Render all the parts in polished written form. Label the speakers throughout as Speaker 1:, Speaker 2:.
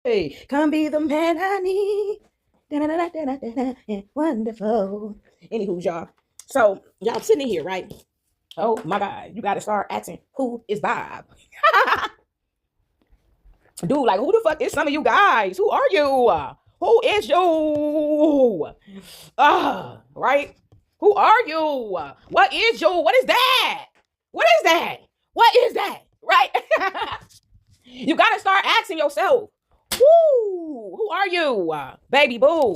Speaker 1: Hey, come be the man I need. Da-da-da-da-da-da-da. Wonderful. Anywho, y'all. So, y'all sitting in here, right? Oh my God. You got to start asking, who is Bob? Dude, like, who the fuck is some of you guys? Who are you? Who is you? Right? Who are you? What is you? What is that? What is that? What is that? Right? You got to start asking yourself, who are you? Baby boo.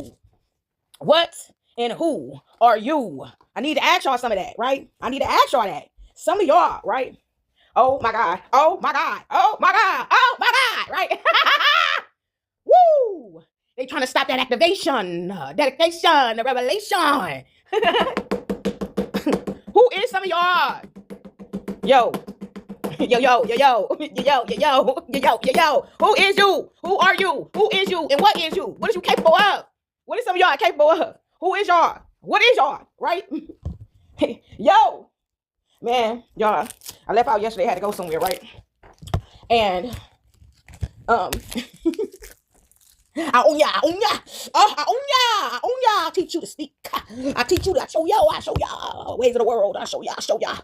Speaker 1: What and who are you? I need to ask y'all some of that, right? I need to ask y'all that. Some of y'all, right? Oh my God. Oh my God. Oh my God. Oh my God. Right? Woo! They trying to stop that activation, dedication, the revelation. Who is some of y'all? Yo, yo, yo, yo, yo, yo, yo, yo, yo, yo, yo, yo. Who is you? Who are you? Who is you? And what is you? What is you capable of? What is some of y'all capable of? Who is y'all? What is y'all? Right? Yo, man, y'all. I left out yesterday. I had to go somewhere, right? And I own ya, I own ya. I own ya, I own ya. I teach you to speak. I teach you to show y'all. I show y'all ways of the world. I show y'all. I show y'all.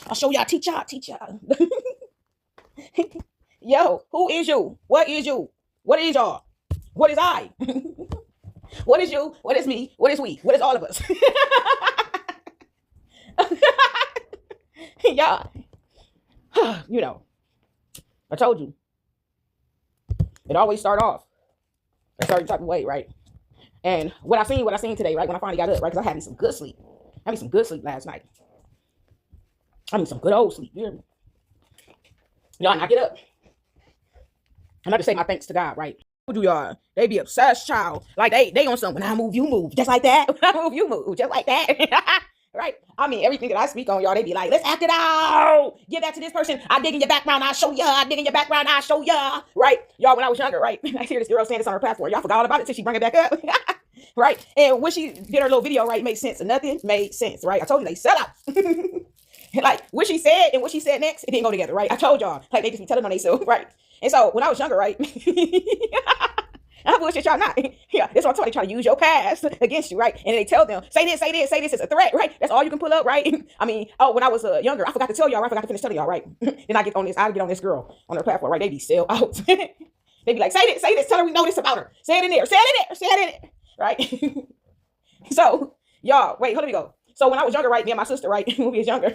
Speaker 1: I show y'all. Teach y'all. Teach y'all. Yo, who is you? What is you? What is y'all? What is I? What is you? What is me? What is we? What is all of us? Y'all, you know, I told you. It always start off a certain type of way, right? And what I seen today, right? When I finally got up, right? Because I had me some good sleep. I had me some good sleep last night. I mean, some good old sleep. You hear me? Y'all, and I get up. And I just say my thanks to God, right? Who do y'all? They be obsessed, child. Like they on something. When I move, you move. Just like that. When I move, you move. Just like that. Right? I mean, everything that I speak on, y'all, they be like, let's act it out. Give that to this person. I dig in your background, I'll show ya. I dig in your background, I'll show ya. Right? Y'all, when I was younger, right? I hear this girl saying this on her platform. Y'all forgot all about it till she bring it back up. Right? And when she did her little video, right, it made sense. And nothing made sense, right? I told you they sell out. Like what she said and what she said next, it didn't go together, right? I told y'all, like they just be telling on themselves, right? And so when I was younger, right? I bullshit y'all not. Yeah, that's what I'm talking. They try to use your past against you, right? And they tell them, say this, say this, say this is a threat, right? That's all you can pull up, right? I mean, oh, when I was younger, I forgot to tell y'all, right? I forgot to finish telling y'all, right? Then I get on this girl on her platform, right? They be sell out. They be like, say this, tell her we know this about her. Say it in there, say it in there, say it in there, right? So, y'all, wait, hold on, we go. So when I was younger, right, me and my sister, right, when we was younger,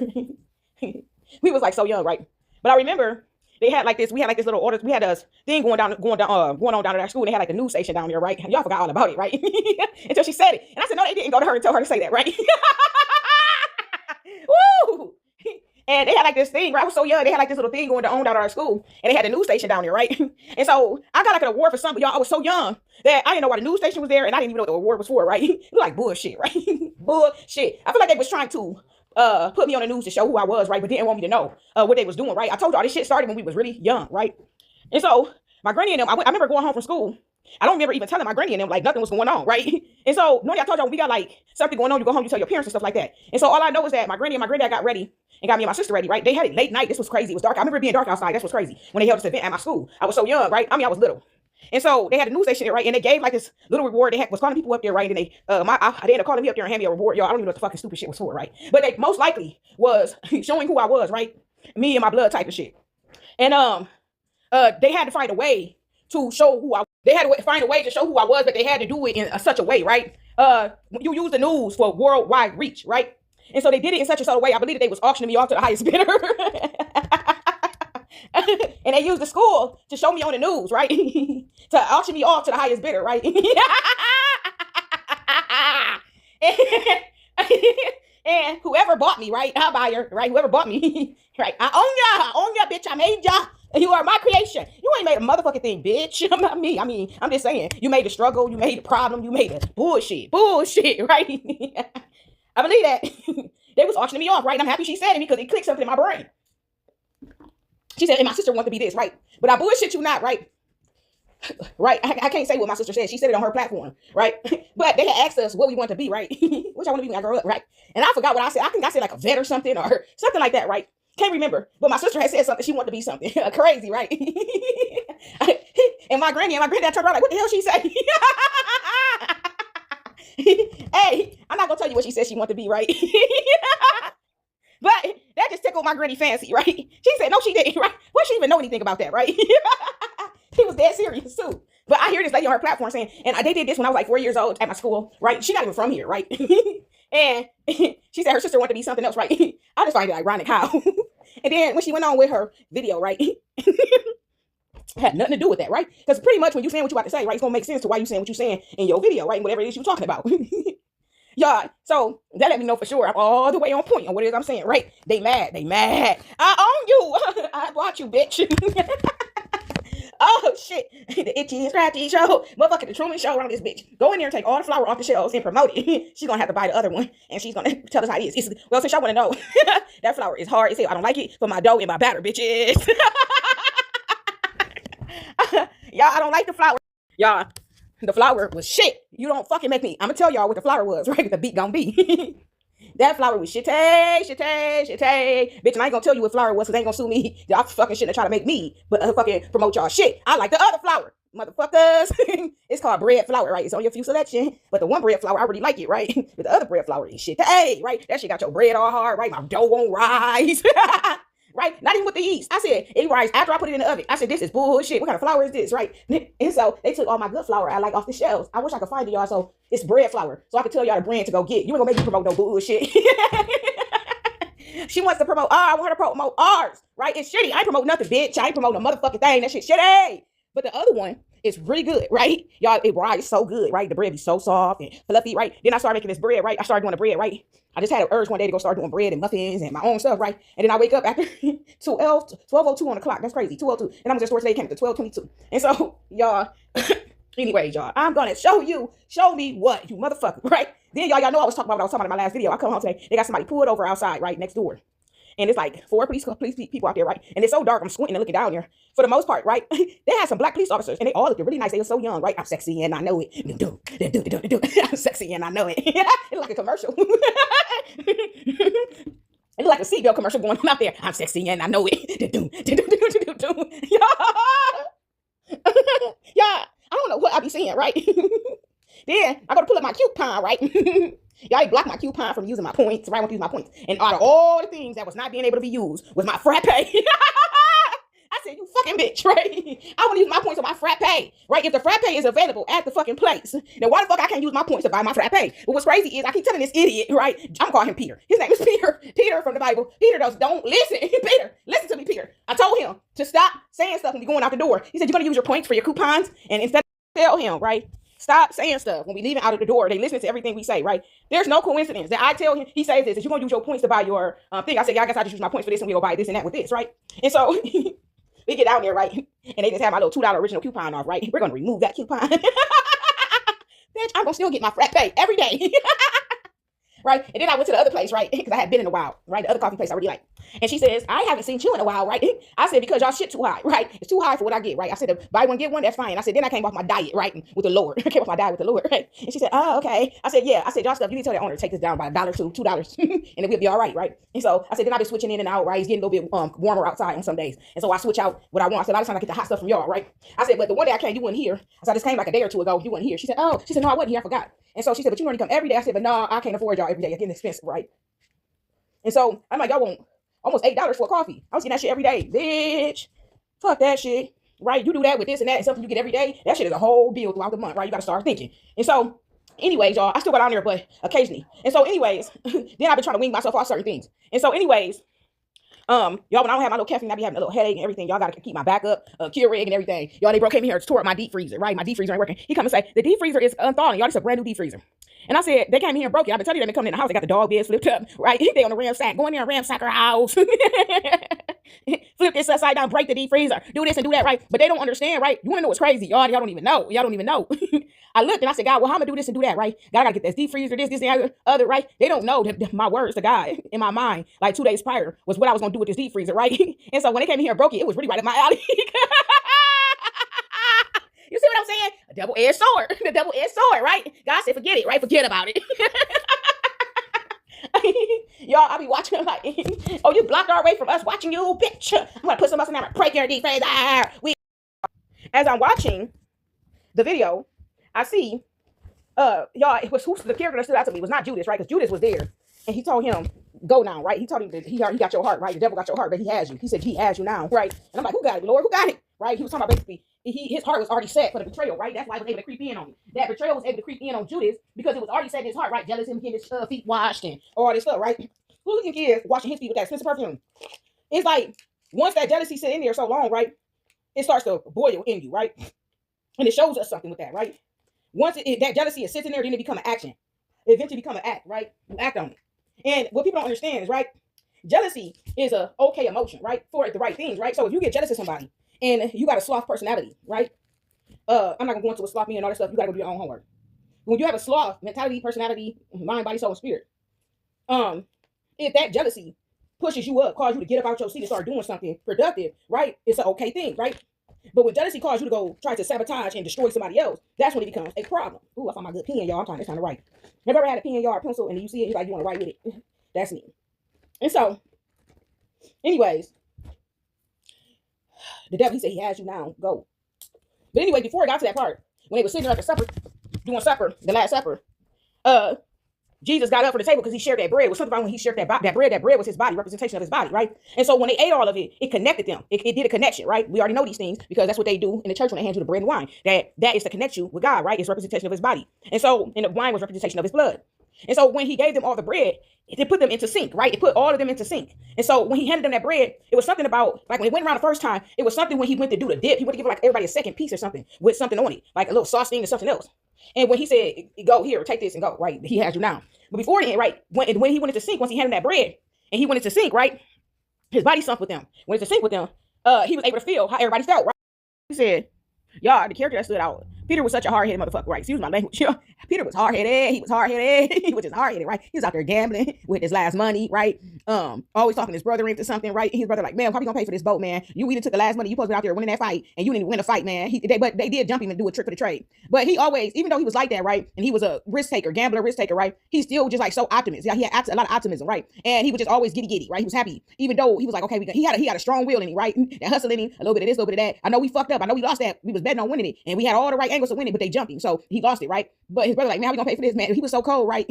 Speaker 1: we was like so young, right? But I remember they had like this, we had like this little orders, we had a thing going on down at our school, and they had like a news station down there, right? Y'all forgot all about it, right? Until she said it. And I said, no, they didn't go to her and tell her to say that, right? Woo! And they had like this thing, right? I was so young, they had like this little thing going on down at our school, and they had a news station down there, right? And so I got like an award for something, y'all. I was so young that I didn't know why the news station was there, and I didn't even know what the award was for, right? It was like bullshit, right? Bullshit. I feel like they was trying to put me on the news to show who I was, right? But didn't want me to know what they was doing, right? I told y'all this shit started when we was really young, right? And so my granny and them, I remember going home from school. I don't remember even telling my granny and them like nothing was going on, right? And so normally I told y'all when we got like something going on, you go home, you tell your parents and stuff like that. And so all I know is that my granny and my granddad got ready and got me and my sister ready, right? They had it late night. This was crazy. It was dark. I remember it being dark outside. That's what's crazy. When they held this event at my school, I was so young, right? I mean, I was little. And so they had a news station there, right? And they gave like this little reward. They was calling people up there, right? And they ended up calling me up there and hand me a reward. Y'all, I don't even know what the fucking stupid shit was for, right? But they most likely was showing who I was, right? Me and my blood type of shit. And they had to find a way to show who I. They had to find a way to show who I was, but they had to do it in such a way, right? You use the news for worldwide reach, right? And so they did it in such a subtle way. I believe that they was auctioning me off to the highest bidder. And they used the school to show me on the news, right? To auction me off to the highest bidder, right? And whoever bought me, right? I'll buy her, right? Whoever bought me, right? I own ya, bitch. I made ya. You are my creation. You ain't made a motherfucking thing, bitch. I'm not me. I mean, I'm just saying. You made the struggle. You made the problem. You made the bullshit, right? I believe that. They was auctioning me off, right? And I'm happy she said it because it clicked something in my brain. She said, and my sister wanted to be this, right? But I bullshit you not, right? Right? I can't say what my sister said. She said it on her platform, right? But they had asked us what we want to be, right? Which I want to be when I grow up, right? And I forgot what I said. I think I said like a vet or something like that, right? Can't remember. But my sister had said something. She wanted to be something. Crazy, right? And my granny and my granddad turned around like, what the hell she say? Hey, I'm not gonna tell you what she said she wanted to be, right? But that just tickled my granny fancy, right? She said, no, she didn't, right? Well, she even know anything about that, right? She was dead serious too. But I hear this lady on her platform saying, and they did this when I was like 4 years old at my school, right? She's not even from here, right? And she said her sister wanted to be something else, right? I just find it ironic how. And then when she went on with her video, right? Had nothing to do with that, right? Because pretty much when you're saying what you're about to say, right, it's gonna make sense to why you're saying what you're saying in your video, right? And whatever it is you're talking about. Y'all, so that let me know for sure I'm all the way on point on what it is I'm saying, right? They mad. I own you. I bought you, bitch. Oh, shit. The Itchy and Scratchy show. Motherfucking the Truman show around this bitch. Go in there and take all the flour off the shelves and promote it. She's gonna have to buy the other one, and she's gonna tell us how it is. Well, since y'all wanna know, that flour is hard as hell. I don't like it for my dough and my batter, bitches. Y'all, I don't like the flour. Y'all, the flour was shit. You don't fucking make me. I'm gonna tell y'all what the flour was, right? The beat gonna be. That flour was shitty. Bitch, and I ain't gonna tell you what flour was, because they ain't gonna sue me. Y'all fucking shit to try to make me fucking promote y'all shit. I like the other flour, motherfuckers. It's called bread flour, right? It's on your few selection. But the one bread flour, I really like it, right? But the other bread flour is shitty, right? That shit got your bread all hard, right? My dough won't rise. Right? Not even with the yeast. I said, it rise after I put it in the oven. I said, this is bullshit. What kind of flour is this, right? And so they took all my good flour I like off the shelves. I wish I could find it, y'all. So it's bread flour. So I could tell y'all the brand to go get. You ain't gonna make me promote no bullshit. She wants to promote, I want her to promote ours, right? It's shitty. I ain't promote nothing, bitch. I ain't promoting a motherfucking thing. That shit shitty. But the other one is really good, right? Y'all, it rises so good, right? The bread be so soft and fluffy, right? Then I started making this bread, right? I started doing the bread, right? I just had an urge one day to go start doing bread and muffins and my own stuff, right? And then I wake up after 12:02 on the clock. That's crazy, 12:02. And I'm just store today came to 12:22. And so, y'all, anyways, y'all, I'm gonna show me what, you motherfucker, right? Then y'all know I was talking about what I was talking about in my last video. I come home today, they got somebody pulled over outside, right, next door. And it's like 4 police people out there, right? And it's so dark, I'm squinting and looking down there. For the most part, right? They had some black police officers, and they all looked really nice. They were so young, right? I'm sexy and I know it. I'm sexy and I know it. It's like a commercial. It's like a seatbelt commercial going on out there. I'm sexy and I know it. Yeah, I don't know what I be saying, right? Then I go to pull up my coupon, right? Y'all blocked my coupon from using my points, right? I want to use my points. And out of all the things that was not being able to be used was my frappe. I said, you fucking bitch, right? I want to use my points on my frappe, right? If the frappe is available at the fucking place, then why the fuck I can't use my points to buy my frappe? But what's crazy is I keep telling this idiot, right? I'm calling him Peter. His name is Peter. Peter from the Bible. Peter don't listen. Peter, listen to me, Peter. I told him to stop saying stuff when we going out the door. He said, you're going to use your points for your coupons. And instead tell him, right? Stop saying stuff when we leaving out of the door. They listen to everything we say, right? There's no coincidence that I tell him, he says this, is you're going to use your points to buy your thing. I said, yeah, I guess I just use my points for this and we'll buy this and that with this, right? And so we get down there, right? And they just have my little $2 original coupon off, right? We're going to remove that coupon. Bitch, I'm going to still get my frappe every day. Right? And then I went to the other place, right? Because I had been in a while, right? The other coffee place I really like. And she says, I haven't seen you in a while, right? I said, because y'all shit too high, right? It's too high for what I get, right? I said, buy one, get one, that's fine. I said, then I came off my diet, right? With the Lord. I came off my diet with the Lord, right? And she said, oh, okay. I said, yeah. I said, y'all stuff, you need to tell the owner to take this down by $1 to $2. And then we'll be all right? And so I said, then I've been switching in and out, right? It's getting a little bit warmer outside on some days. And so I switch out what I want. I said, a lot of times I get the hot stuff from y'all, right? I said, but the one day I came, you weren't here. I said, I just came like a day or two ago. You weren't here. She said, oh. She said, no, I wasn't here. I forgot. And so she said, but you normally come every day. I said, but no, I can't afford y'all every day. It's getting expensive, right? And so I'm like, y'all want almost $8 for a coffee. I was getting that shit every day. Bitch, fuck that shit, right? You do that with this and that and something you get every day. That shit is a whole bill throughout the month, right? You got to start thinking. And so anyways, y'all, I still got on there, but occasionally. And so anyways, then I've been trying to wing myself off certain things. And so anyways, y'all, when I don't have my little caffeine, I be having a little headache and everything. Y'all got to keep my back up, Keurig and everything. Y'all, they came here to tore up my deep freezer, right? My deep freezer ain't working. He come and say, the deep freezer is unthawing. Y'all, this is a brand new deep freezer. And I said, they came here and broke it. I've been telling you, they've been coming in the house. They got the dog beds flipped up, right? They on the ransack. Go in there and ransack her house. Flip this upside down, break the deep freezer. Do this and do that, right? But they don't understand, right? You want to know what's crazy? Y'all don't even know. Y'all don't even know. I looked and I said, God, well, how am I going to do this and do that, right? God, I got to get this deep freezer, this, and the other, right? They don't know that my words to God in my mind, like 2 days prior, was what I was going to do with this deep freezer, right? And so when they came in here and broke it, it was really right up my alley. You see what I'm saying? A double-edged sword. The double-edged sword, right? God said, forget it, right? Forget about it. Y'all, I be watching them like, oh, you blocked our way from us watching you, bitch. I'm going to put some else in there. I'm going to break your deep freezer. as I'm watching the video, I see, y'all, it was who's the character that stood out to me was not Judas, right? Because Judas was there, and he told him, "Go now," right? He told him that he got your heart, right? The devil got your heart, but he has you. He said he has you now, right? And I'm like, who got it, Lord? Who got it, right? He was talking about basically his heart was already set for the betrayal, right? That's why he was able to creep in on him. That betrayal was able to creep in on Judas because it was already set in his heart, right? Jealous him getting his feet washed and all this stuff, right? Who do you think is washing his feet with that expensive perfume? It's like once that jealousy sit in there so long, right? It starts to boil in you, right? And it shows us something with that, right? Once that jealousy is sitting there, then it become an action. It eventually become an act, right? You act on it. And what people don't understand is, right? Jealousy is a okay emotion, right? For the right things, right? So if you get jealous of somebody and you got a sloth personality, right? I'm not gonna go into a sloth meaning and all that stuff. You gotta go do your own homework. When you have a sloth mentality, personality, mind, body, soul, and spirit, if that jealousy pushes you up, cause you to get up out your seat and start doing something productive, right? It's an okay thing, right? But when jealousy causes you to go try to sabotage and destroy somebody else, that's when it becomes a problem. Ooh, I found my good pen, y'all. It's time to write. Have you ever had a pen, y'all, or pencil, and you see it, you want to write with it? That's me. And so, anyways, the devil, he said he has you now. Go. But anyway, before I got to that part, when they were sitting there at the supper, doing supper, the last supper, Jesus got up from the table because he shared that bread. It was something about when he shared that bread. That bread was his body, representation of his body, right? And so when they ate all of it, it connected them. It did a connection, right? We already know these things because that's what they do in the church when they hand you the bread and wine. That is to connect you with God, right? It's representation of his body. And so, and the wine was representation of his blood. And so when he gave them all the bread, it put them into sync, right? It put all of them into sync. And so when he handed them that bread, it was something about, like when he went around the first time, it was something when he went to do the dip. He went to give like everybody a second piece or something with something on it, like a little sauce thing or something else. And when he said, go here, take this and go, right? He has you now. But before then, right, when he went into sync, once he handed that bread and he went into sync, right, his body sunk with them. Went into sync with them, he was able to feel how everybody felt, right? He said, y'all, the character that stood out, Peter was such a hard-headed motherfucker, right? Excuse my language. Peter was hard-headed. He was hard-headed. He was just hard-headed, right? He was out there gambling with his last money, right? Always talking his brother into something, right? His brother like, man, how we gonna pay for this boat, man? You either took the last money, you supposed to be out there winning that fight, and you didn't win a fight, man. But they did jump him and do a trick for the trade. But he always, even though he was like that, right? And he was a risk taker, gambler, risk taker, right? He still just like so optimistic. Yeah, he had a lot of optimism, right? And he was just always giddy, right? He was happy, even though he was like, okay, he had a strong will in him, right? That hustle in him, a little bit of this, a little bit of that. I know we fucked up. I know we lost that. We was betting on winning it, and we had all the right angles to win it, but they jumped him, so he lost it, right? But his brother like, man, how we gonna pay for this, man? He was so cold, right?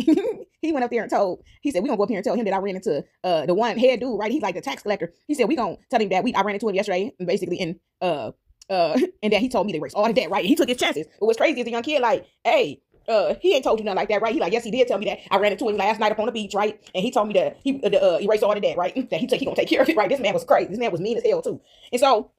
Speaker 1: He went up there and he said, we gonna go up here and tell him that I ran into the one head dude, right? He's like the tax collector. He said, we gonna tell him that I ran into him yesterday, basically, and that he told me to erase all of that, right? He took his chances. But what's crazy is the young kid like, hey, he ain't told you nothing like that, right? He like, yes, he did tell me that. I ran into him last night up on the beach, right? And he told me that he erased all of that, right? That he gonna take care of it, right? This man was crazy. This man was mean as hell too. And so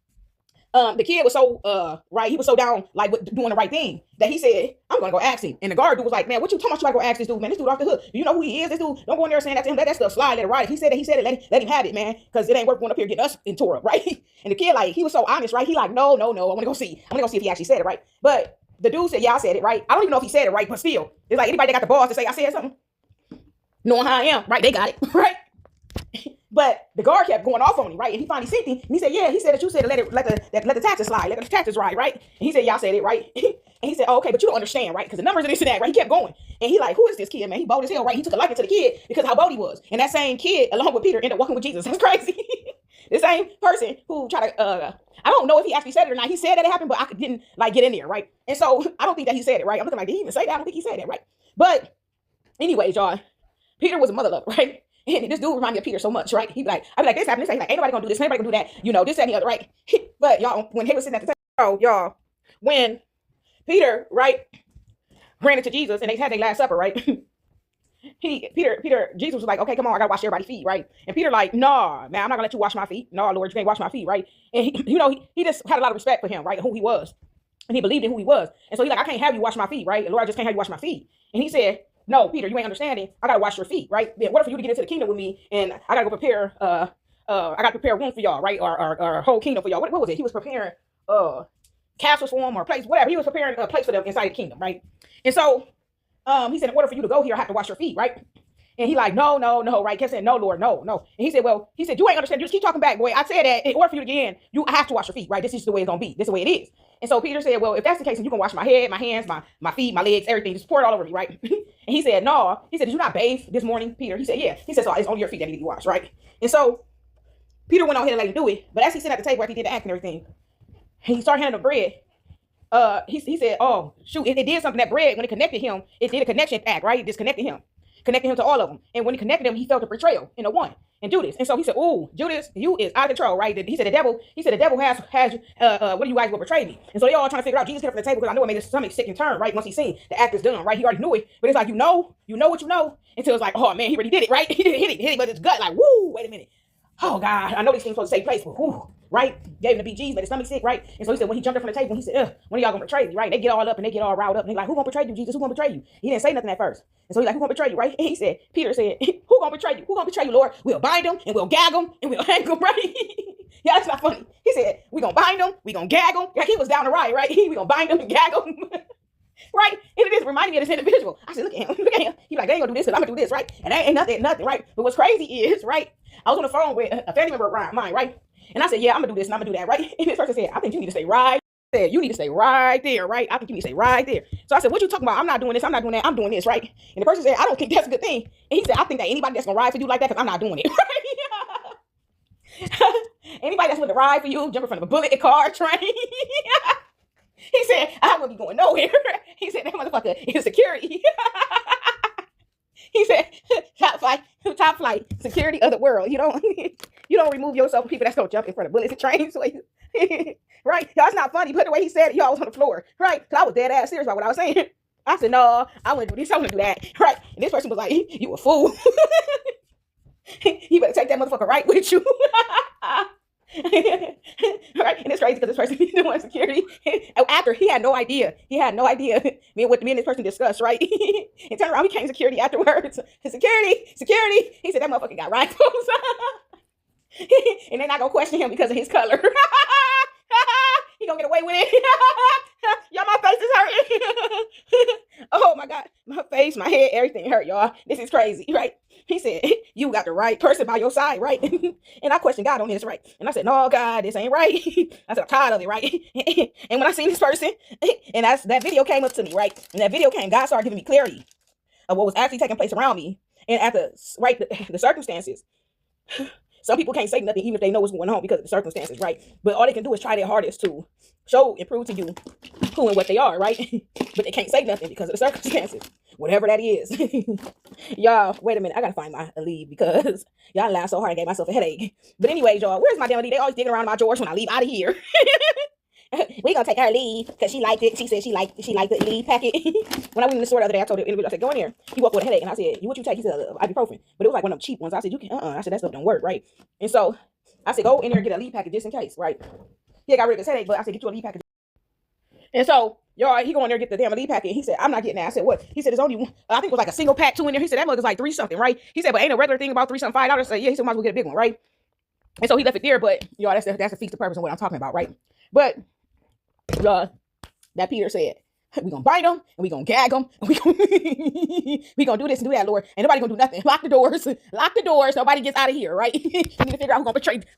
Speaker 1: the kid was so right, he was so down like with doing the right thing that he said, I'm gonna go ask him. And the guard dude was like, man, what you talking about? You gotta go ask this dude, man. This dude off the hook. Do you know who he is? This dude, don't go in there saying that to him. Let that stuff slide, let it ride. He said it, let him have it, man, because it ain't worth going up here getting us in tore up, right? And the kid, like, he was so honest, right? He like, no, I wanna go see if he actually said it, right? But the dude said, yeah, I said it, right? I don't even know if he said it right, but still, it's like anybody that got the balls to say I said something, knowing how I am, right? They got it, right? But the guard kept going off on him, right? And he finally seen him. And he said, yeah, he said that you said to let the taxes slide, let the taxes ride, right? And he said, yeah, I said it, right? And he said, oh, okay, but you don't understand, right? Because the numbers and this and that, right? He kept going. And he like, who is this kid, man? He bold as hell, right? He took a liking to the kid because of how bold he was. And that same kid, along with Peter, ended up walking with Jesus. That's crazy. The same person who tried to, I don't know if he actually said it or not. He said that it happened, but I didn't like get in there, right? And so I don't think that he said it, right? I'm looking like, did he even say that? I don't think he said that, right? But anyways, y'all, Peter was a mother lover, right? And this dude reminded me of Peter so much, right? I'd be like, this happened, this happened. Like, ain't nobody gonna do this, ain't nobody gonna do that, you know, this, that, and the other, right? But y'all, when he was sitting at the table, y'all, when Peter, right, ran into Jesus and they had their last supper, right? Jesus was like, okay, come on, I gotta wash everybody's feet, right? And Peter like, nah, man, I'm not gonna let you wash my feet. No, Lord, you can't wash my feet, right? And he just had a lot of respect for him, right? Who he was. And he believed in who he was. And so he's like, I can't have you wash my feet, right? And Lord, I just can't have you wash my feet. And he said, no, Peter, you ain't understanding. I gotta wash your feet, right? In order for you to get into the kingdom with me, and I gotta go prepare, I gotta prepare a room for y'all, right? Or whole kingdom for y'all. What was it? He was preparing castles for them or place, whatever. He was preparing a place for them inside the kingdom, right? And so he said, in order for you to go here, I have to wash your feet, right? And he like, no, right? Kept saying, no, Lord, no. And he said, you ain't understand. You just keep talking back, boy. I said that in order for you to get in, you have to wash your feet, right? This is the way it's gonna be. This is the way it is. And so Peter said, well, if that's the case, then you can wash my head, my hands, my feet, my legs, everything. Just pour it all over me, right? And he said, no. He said, did you not bathe this morning, Peter? He said, yeah. He said, so it's only your feet that need to be washed, right? And so Peter went on ahead and let him do it. But as he sat at the table after he did the act and everything, he started handing the bread. he said, oh shoot, it did something, that bread, when it connected him, it did a connection act, right? It disconnected him, connected him to all of them. And when he connected them, he felt a betrayal in the one and Judas. And so he said, "Ooh, Judas, you is out of control, right?" He said, the devil has what do you guys will betray me?" And so they all trying to figure out. Jesus came from the table because I know it made his stomach sick and turn, right? Once he seen the act is done, right? He already knew it, but it's like, you know what you know, until it's like, oh man, he already did it, right? He hit it with his gut, like, woo, wait a minute. Oh God, I know these things supposed to take place, but whew, right? Gave him the BGs, made his stomach sick, right? And so he said, when he jumped up from the table, he said, when are y'all gonna betray me, right? They get all up and they get all riled up, and they like, who gonna betray you, Jesus? Who gonna betray you? He didn't say nothing at first. And so he's like, who gonna betray you, right? And he said, Peter said, who gonna betray you? Who gonna betray you, Lord? We'll bind him and we'll gag him and we'll hang him, right? Yeah, that's not funny. He said, we gonna bind him, we gonna gag him. Like he was down the ride, right? We gonna bind him and gag him. Right? And it just reminded me of this individual. I said, look at him. He like, they ain't gonna do this because I'm gonna do this, right? And that ain't nothing, right? But what's crazy is, right? I was on the phone with a family member of mine, right? And I said, yeah, I'm gonna do this and I'm gonna do that, right? And this person said, I think you need to stay right there. You need to stay right there, right? I think you need to stay right there. So I said, what you talking about? I'm not doing this, I'm not doing that, I'm doing this, right? And the person said, I don't think that's a good thing. And he said, I think that anybody that's gonna ride for you like that, because I'm not doing it, right? Anybody that's gonna ride for you, jump in front of a bullet, a car, train. He said, I wouldn't be going nowhere. He said, that motherfucker is security. He said, top flight security of the world. You don't remove yourself from people that's gonna jump in front of bullets and trains. Right? Y'all, it's not funny, but the way he said it, y'all was on the floor. Right? Because I was dead ass serious about what I was saying. I said, no, I wouldn't do this, I wouldn't do that. Right? And this person was like, you a fool. You better take that motherfucker right with you. Right? And it's crazy because this person be doing security after he had no idea me and what me and this person discussed, right? And turned around, we came security afterwards. Security. He said that motherfucker got rifles. And they're not gonna question him because of his color. He gonna get away with it. Y'all, my face is hurting. Oh my God, my face, my head, everything hurt, y'all. This is crazy, right? He said, you got the right person by your side, right? And I questioned God on this, right? And I said, no, God, this ain't right. I said, I'm tired of it, right? And when I seen this person, and that video came up to me, right? And that video came, God started giving me clarity of what was actually taking place around me. And at the circumstances. Some people can't say nothing even if they know what's going on because of the circumstances, right? But all they can do is try their hardest to show and prove to you who and what they are, right? But they can't say nothing because of the circumstances, whatever that is. Y'all, wait a minute. I got to find my leave because y'all laughed so hard I gave myself a headache. But anyways, y'all, where's my damn leave? They always digging around my drawers when I leave out of here. We gonna take her leave because she liked it. She said she liked the leave packet. When I went in the store the other day, I told the individual, I said, go in there. He walked with a headache, and I said, what you take? He said, ibuprofen. But it was like one of them cheap ones. I said, you can, I said, that stuff don't work, right? And so I said, go in there and get a leave packet just in case, right? He got rid of his headache, but I said, get you a leave packet. And so, y'all, he go in there and get the damn leave packet. He said, I'm not getting that. I said, what? He said, there's only one. I think it was like a single pack, 2 in there. He said, that mug is like 3 something, right? He said, but ain't a regular thing about 3 something, $5. I said, yeah. He said, might as well get a big one, right? And so he left it there, but y'all, that's the feast of purpose of what I'm talking about, right? But that Peter said, we gonna bind them and we gonna gag them and we gonna do this and do that, Lord, and nobody gonna do nothing. Lock the doors, nobody gets out of here, right? You need to figure out who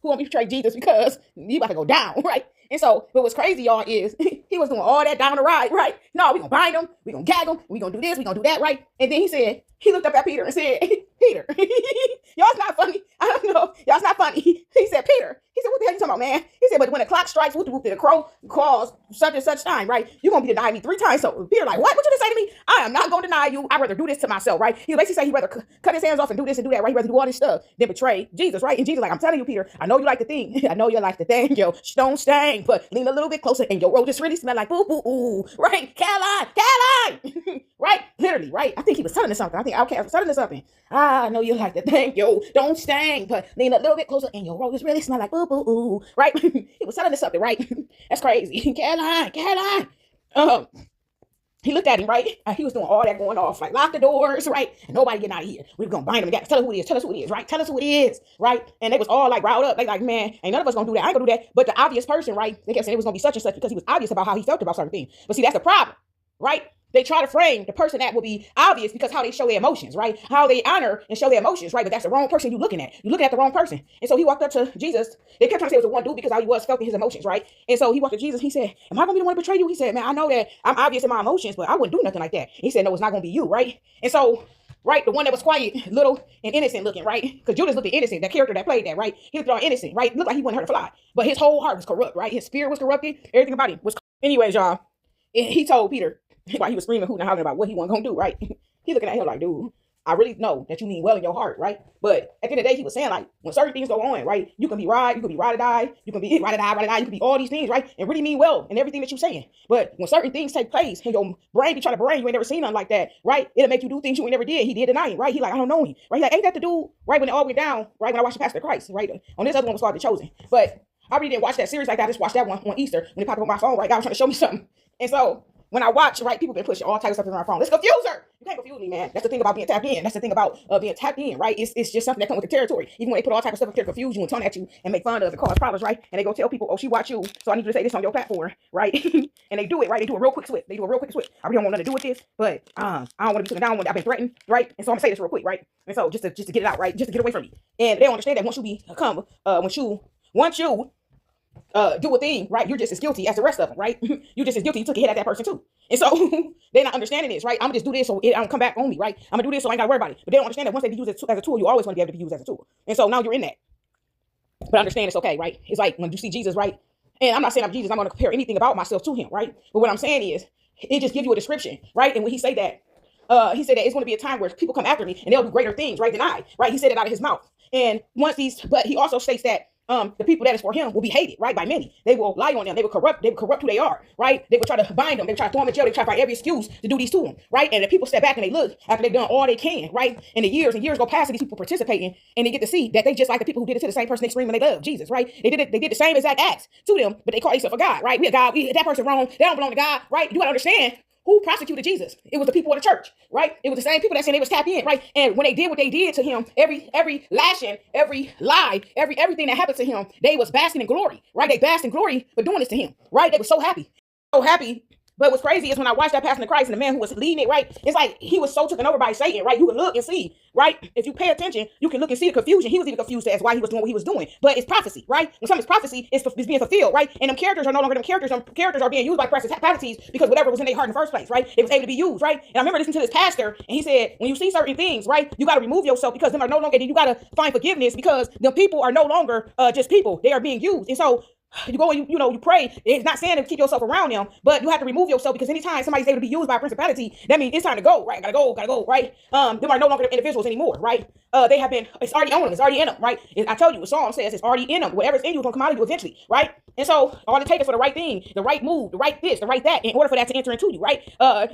Speaker 1: gonna betray Jesus, because you about to go down, right? And so what was crazy, y'all, is he was doing all that down the ride, right? No, we gonna bind them, we gonna gag them, we gonna do this, we gonna do that, right? And then he looked up at Peter and said, Peter, y'all, it's not funny. I don't know. Y'all, it's not funny. He said, Peter. He said, what the hell you talking about, man? He said, but when the clock strikes, whoop, the crow calls such and such time, right? You're going to be denying me 3 times. So Peter like, what? What you just say to me? I am not going to deny you. I'd rather do this to myself, right? He basically said he'd rather cut his hands off and do this and do that, right? He'd rather do all this stuff than betray Jesus, right? And Jesus like, I'm telling you, Peter, I know you like to think. I know you like to think, yo, don't stank, but lean a little bit closer and your roll just really smell like boo, boo, ooh, right? Caroline, right? Literally, right? I think he was telling us something. I think Outcast was telling us something. I know you like to think, yo, don't stank, but lean a little bit closer and your roll just really smell like boo, boo, ooh, right? He was telling us something, right? That's crazy. Caroline. He looked at him, right? He was doing all that going off, like lock the doors, right? And nobody getting out of here. We're gonna bind him. Tell us who it is, right? Tell us who it is, right? And they was all like riled up. They like, man, ain't none of us gonna do that. I ain't gonna do that. But the obvious person, right? They kept saying it was gonna be such and such because he was obvious about how he felt about certain things. But see, that's the problem, right? They try to frame the person that will be obvious because how they show their emotions, right? How they honor and show their emotions, right? But that's the wrong person you're looking at. You're looking at the wrong person. And so he walked up to Jesus. They kept trying to say it was the one dude because how he was felt in his emotions, right? And so he walked to Jesus. He said, am I going to be the one to betray you? He said, man, I know that I'm obvious in my emotions, but I wouldn't do nothing like that. He said, no, it's not going to be you, right? And so, right, the one that was quiet, little, and innocent looking, right? Because Judas looked innocent, that character that played that, right? He looked all innocent, right? Looked like he wouldn't hurt a fly. But his whole heart was corrupt, right? His spirit was corrupted. Everything about him was corrupt. Anyways, y'all. And he told Peter, while he was screaming, hooting and hollering about what he wasn't gonna do, right? He looking at him like, dude, I really know that you mean well in your heart, right? But at the end of the day, he was saying, like, when certain things go on, right, you can be right, you can be ride or die, you can be ride or die, you can be all these things, right? And really mean well in everything that you're saying. But when certain things take place and your brain be trying to brain, you ain't never seen nothing like that, right? It'll make you do things you ain't never did. He did tonight, right? He like, I don't know him, right? He like, ain't that the dude, right? When it all went down, right? When I watched the Pastor Christ, right? On this other one was called The Chosen. But I really didn't watch that series like that. I just watched that one on Easter when it popped up on my phone, right? God was trying to show me something. And so when I watch, right, people been pushing all types of stuff in my phone. Let's confuse her. You can't confuse me, man. That's the thing about being tapped in. That's the thing about being tapped in, right? It's just something that comes with the territory. Even when they put all types of stuff up there to confuse you and taunt at you and make fun of and cause problems, right? And they go tell people, oh, she watch you, so I need you to say this on your platform, right? And they do it, right? They do a real quick switch. I really don't want nothing to do with this, but I don't want to be taken down when I've been threatened, right? And so I'm gonna say this real quick, right? And so just to get it out, right? Just to get away from me. And they don't understand that once you do a thing, right? You're just as guilty as the rest of them, right? You're just as guilty. You took a hit at that person too. And so they're not understanding this, right? I'm gonna just do this so it don't come back on me, right? I'm gonna do this so I ain't gotta worry about it. But they don't understand that once they use it as a tool, you always want to be able to be used as a tool. And so now you're in that. But understand it's okay, right? It's like when you see Jesus, right? And I'm not saying I'm Jesus, I'm gonna compare anything about myself to him, right? But what I'm saying is it just gives you a description, right? And when he say that, he said that it's going to be a time where people come after me and they'll do greater things, right, than I, right? He said it out of his mouth. And but he also states that the people that is for him will be hated, right, by many. They will lie on them. They will corrupt who they are, right? They will try to bind them. They will try to throw them in jail. They will try to find every excuse to do these to them, right? And the people step back and they look after they've done all they can, right? And the years and years go past and these people participating and they get to see that they just like the people who did it to the same person they scream and they love, Jesus, right? They did the same exact acts to them, but they call themselves a God, right? We a God. That person wrong. They don't belong to God, right? You got to understand. Who prosecuted Jesus? It was the people of the church, right? It was the same people that said they was tapped in, right? And when they did what they did to him, every lashing, every lie, everything that happened to him, they was basking in glory, right? They basked in glory for doing this to him, right? They were so happy, so happy. But what's crazy is when I watched that Passion of Christ and the man who was leading it, right? It's like he was so taken over by Satan, right? You can look and see, right? If you pay attention, you can look and see the confusion. He was even confused as why he was doing what he was doing. But it's prophecy, right? When something's prophecy, it's being fulfilled, right? And them characters are no longer them characters. Them characters are being used by prophecies because whatever was in their heart in the first place, right? It was able to be used, right? And I remember listening to this pastor, and he said, when you see certain things, right, you got to remove yourself because them are no longer, you got to find forgiveness because the people are no longer just people. They are being used. And so you go and you pray. It's not saying to keep yourself around them, but you have to remove yourself because anytime somebody's able to be used by a principality, that means it's time to go, right? Gotta go, right? Them are no longer individuals anymore, right? They have been, it's already on them, it's already in them, right? I told you, the song says it's already in them. Whatever's in you is gonna come out of you eventually, right? And so all it takes is for the right thing, the right move, the right this, the right that, in order for that to enter into you, right?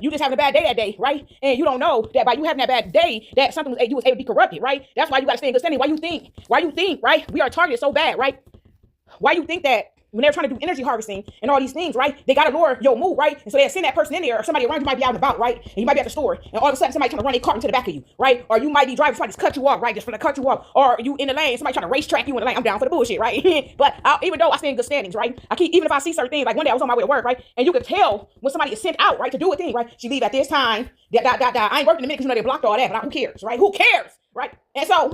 Speaker 1: You just having a bad day that day, right? And you don't know that by you having that bad day, that something you was able to be corrupted, right? That's why you gotta stay in good standing. Why you think, right? We are targeted so bad, right? Why you think that when they're trying to do energy harvesting and all these things, right? They got to lure your move, right? And so they send that person in there, or somebody around you might be out and about, right? And you might be at the store, and all of a sudden somebody trying to run a cart into the back of you, right? Or you might be driving, somebody just cut you off, right? Just for to cut you off. Or you in the lane, somebody trying to racetrack you in the lane. I'm down for the bullshit, right? But even though I stay in good standings, right? Even if I see certain things, like one day I was on my way to work, right? And you could tell when somebody is sent out, right, to do a thing, right? She leave at this time. I ain't working a minute because they blocked all that, but who cares, right? Who cares, right? And so,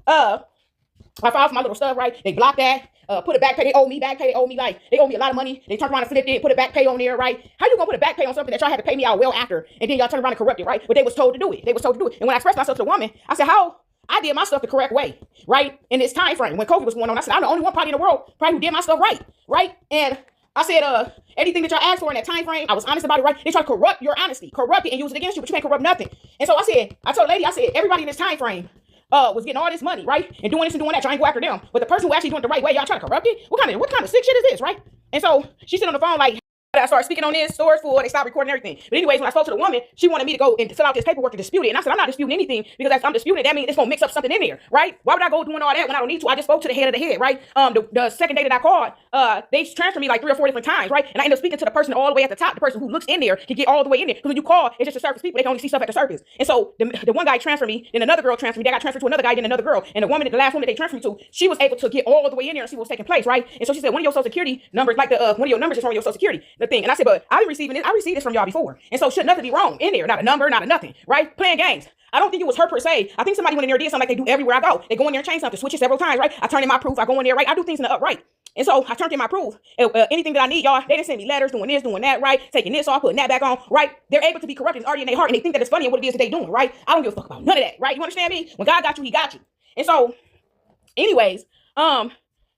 Speaker 1: I filed for my little stuff, right? They blocked that. Put a back pay. They owe me back pay. They owe me a lot of money. They turn around and flipped it, put a back pay on there, right? How you gonna put a back pay on something that y'all had to pay me out well after, and then y'all turn around and corrupt it, right? But they was told to do it. And when I expressed myself to the woman, I said, how I did my stuff the correct way, right? In this time frame when COVID was going on, I said, I'm the only one probably in the world who did my stuff right? And I said, anything that y'all asked for in that time frame, I was honest about it, right? They try to corrupt your honesty, corrupt it and use it against you, but you can't corrupt nothing. And so I told the lady, everybody in this time frame was getting all this money, right? And doing this and doing that, trying to go after them. But the person who actually doing it the right way, y'all trying to corrupt it? What kind of sick shit is this, right? And so she sit on the phone like, I started speaking on this, stores full, they stopped recording everything. But anyways, when I spoke to the woman, she wanted me to go and fill out this paperwork to dispute it. And I said, I'm not disputing anything because if I'm disputing it, that means it's going to mix up something in there, right? Why would I go doing all that when I don't need to? I just spoke to the head of the head, right? The second day that I called, they transferred me like 3 or 4 different times, right? And I ended up speaking to the person all the way at the top, the person who looks in there to get all the way in there. Because when you call, it's just the surface people. They can only see stuff at the surface. And so the one guy transferred me, then another girl transferred me. They got transferred to another guy, then another girl. And the last woman that they transferred me to, she was able to get all the way in there and see what was taking place, right? And so she said, one of your social security numbers, like one of your numbers is from your social security, the thing. And I said, but I received this from y'all before. And so should nothing be wrong in there. Not a number, not a nothing, right? Playing games. I don't think it was her per se. I think somebody went in there and did something like they do everywhere I go. They go in there and change something, switch it several times, right? I turn in my proof. I go in there, right? I do things in the upright. And so I turned in my proof. Anything that I need, y'all, they didn't send me letters, doing this, doing that, right? Taking this off, putting that back on, right? They're able to be corrupted. It's already in their heart, and they think that it's funny and what it is that they doing, right? I don't give a fuck about none of that, right? You understand me? When God got you, he got you. And so, anyways,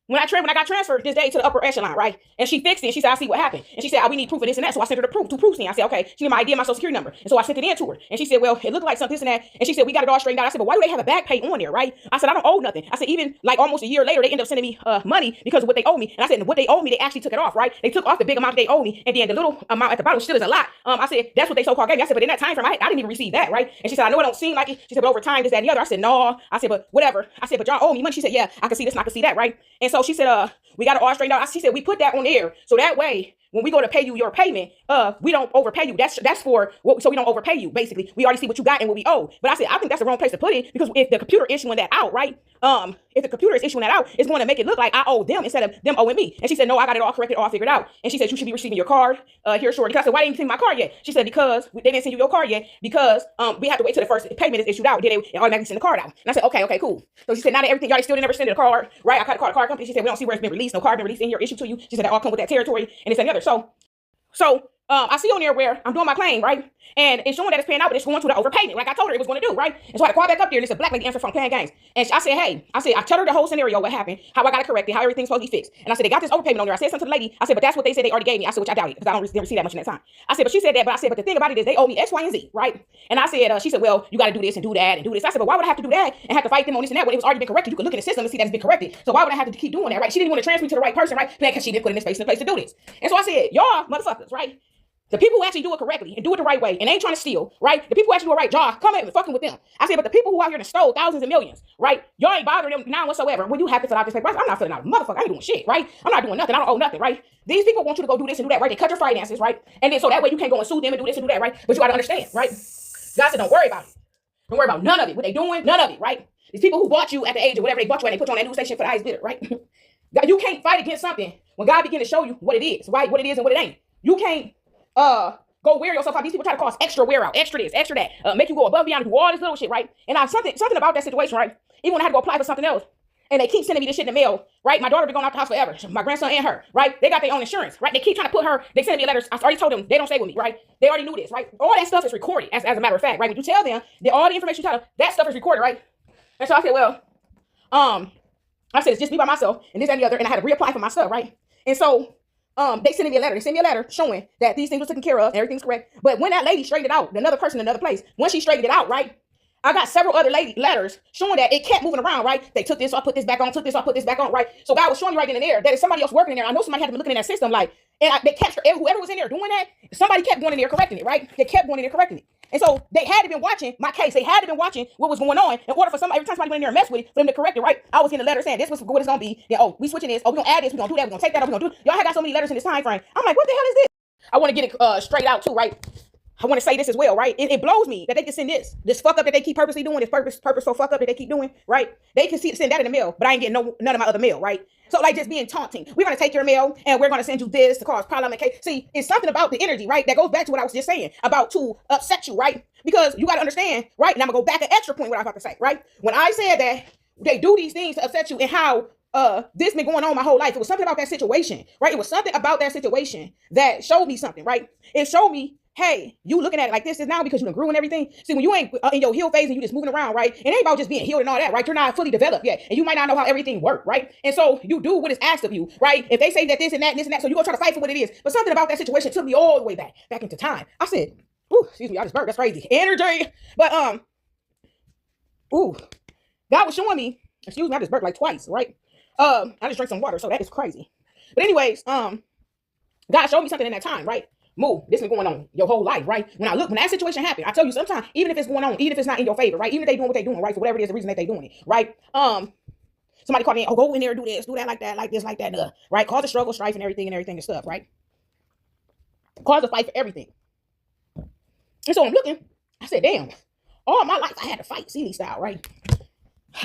Speaker 1: when I got transferred this day to the upper echelon, right? And she fixed it. She said, I see what happened. And she said, we need proof of this and that. So I sent her the proof, two proofs in. I said, okay. She need my ID and my social security number. And so I sent it in to her. And she said, well, it looked like something, this and that. And she said, we got it all straightened out. I said, but why do they have a back pay on there, right? I said, I don't owe nothing. I said, even like almost a year later, they ended up sending me money because of what they owe me. And I said, what they owe me, they actually took it off, right? They took off the big amount they owe me. And then the little amount at the bottom still is a lot. I said, that's what they so-called gave me. I said, but in that time frame, I didn't even receive that, right? And she said, I know it don't seem like it. She said, but over time, this, that, and the other. I said, no. I said, but whatever. I said, but y'all owe me money. She said, yeah, I can see this and I can see that, right? And so she said, we got it all straightened out. She said, we put that on air. So that way, when we go to pay you your payment, we don't overpay you. That's for what, so we don't overpay you. Basically, we already see what you got and what we owe. But I said, I think that's the wrong place to put it, because if the computer issuing that out, right? If the computer is issuing that out, it's going to make it look like I owe them instead of them owing me. And she said, no, I got it all corrected, all figured out. And she said, you should be receiving your card here shortly. I said, why didn't you send my card yet? She said, because they didn't send you your card yet, because we have to wait till the first payment is issued out. Then they automatically send the card out. And I said, okay, cool. So she said, now that everything, y'all still never send the card, right? I got to call the card company. She said, we don't see where it's been released. No card been released in here, issued to you. She said, that all come with that territory and this and the other. So I see on there where I'm doing my claim, right? And it's showing that it's paying out, but it's going to the overpayment, like I told her it was going to do, right? And so I had to call back up there, and it's a black lady answer from Playing Games. And I said, hey, I tell her the whole scenario, what happened, how I got it corrected, how everything's supposed to be fixed. And I said, they got this overpayment on there. I said something to the lady. I said, but that's what they said they already gave me. I said, which I doubt it, because I never receive that much in that time. I said, but she said that, but I said, but the thing about it is they owe me X, Y, and Z, right? And I said, she said, well, you got to do this and do that and do this. I said, but why would I have to do that and have to fight them on this and that when it was already been corrected? You could look in the system and see that it's been corrected. So why would I have to keep doing that, right? She didn't want to transfer me to the right person, right? Because she didn't put in this space in the place to do this. And so I said, y'all motherfuckers, right? The people who actually do it correctly and do it the right way and ain't trying to steal, right? The people who actually do it right, y'all come at me fucking with them. I said, but the people who out here that stole thousands and millions, right? Y'all ain't bothering them now whatsoever. When you have to fill out this paper, I'm not filling out. Motherfucker, I ain't doing shit, right? I'm not doing nothing. I don't owe nothing, right? These people want you to go do this and do that, right? They cut your finances, right? And then so that way you can't go and sue them and do this and do that, right? But you got to understand, right? God said, don't worry about it. Don't worry about none of it. What they doing, none of it, right? These people who bought you at the age of whatever they bought you and they put you on that news station for the highest bidder, right? You can't fight against something when God begin to show you what it is, right? What it is and what it ain't. You can't, go wear yourself out. These people try to cause extra wear out, extra this, extra that, make you go above and beyond, do all this little shit, right? And something about that situation, right? Even when I had to go apply for something else, and they keep sending me this shit in the mail, right? My daughter been going out the house forever. My grandson and her, right? They got their own insurance, right? They keep trying to put her, they sending me letters. I already told them they don't stay with me, right? They already knew this, right? All that stuff is recorded, as a matter of fact, right? When you tell them that all the information you tell them, that stuff is recorded, right? And so I said, well, I said, it's just me by myself, and this and the other, and I had to reapply for my stuff, right? And so they sent me a letter. They sent me a letter showing that these things were taken care of, everything's correct. But when that lady straightened it out, another person, another place, when she straightened it out, right? I got several other letters showing that it kept moving around, right? They took this, I put this back on, took this, I put this back on, right? So God was showing me right in there that if somebody else working in there, I know somebody had to be looking in that system, like, and they kept, whoever was in there doing that, somebody kept going in there correcting it, right? They kept going in there correcting it. And so they had to been watching my case. They had to been watching what was going on in order for somebody, every time somebody went in there and messed with it, for them to correct it, right? I was getting a letter saying this was what it's going to be. Then, oh, we switching this. Oh, we going to add this. We going to do that. We going to take that. We going to do. Y'all had got so many letters in this time frame. I'm like, what the hell is this? I want to get it straight out too, right? I want to say this as well, right? It blows me that they can send this fuck up that they keep purposely doing, this purposeful fuck up that they keep doing, right? They can send that in the mail, but I ain't getting none of my other mail, right? So like just being taunting. We're going to take your mail and we're going to send you this to cause problem and case. See, it's something about the energy, right? That goes back to what I was just saying about to upset you, right? Because you got to understand, right? And I'm going to go back an extra point what I was about to say, right? When I said that they do these things to upset you and how this been going on my whole life, it was something about that situation, right? It was something about that situation that showed me something, right? It showed me, hey, you looking at it like this is now because you done grew and everything. See, when you ain't in your heal phase and you just moving around, right? It ain't about just being healed and all that, right? You're not fully developed yet. And you might not know how everything works, right? And so you do what is asked of you, right? If they say that this and that and this and that, so you're going to try to fight for what it is. But something about that situation took me all the way back into time. I said, ooh, excuse me, I just burped. That's crazy. Energy. But, ooh, God was showing me, excuse me, I just burped like twice, right? I just drank some water, so that is crazy. But anyways, God showed me something in that time, right? Move. This been going on your whole life, right? When that situation happened, I tell you sometimes, even if it's going on, even if it's not in your favor, right? Even if they doing what they doing, right? For whatever it is, the reason that they doing it, right? Somebody called me, oh, go in there, do this, do that, like that, like this, like that, right? Cause a struggle, strife, and everything and stuff, right? Cause a fight for everything. And so I'm looking, I said, damn, all my life I had to fight CD style, right?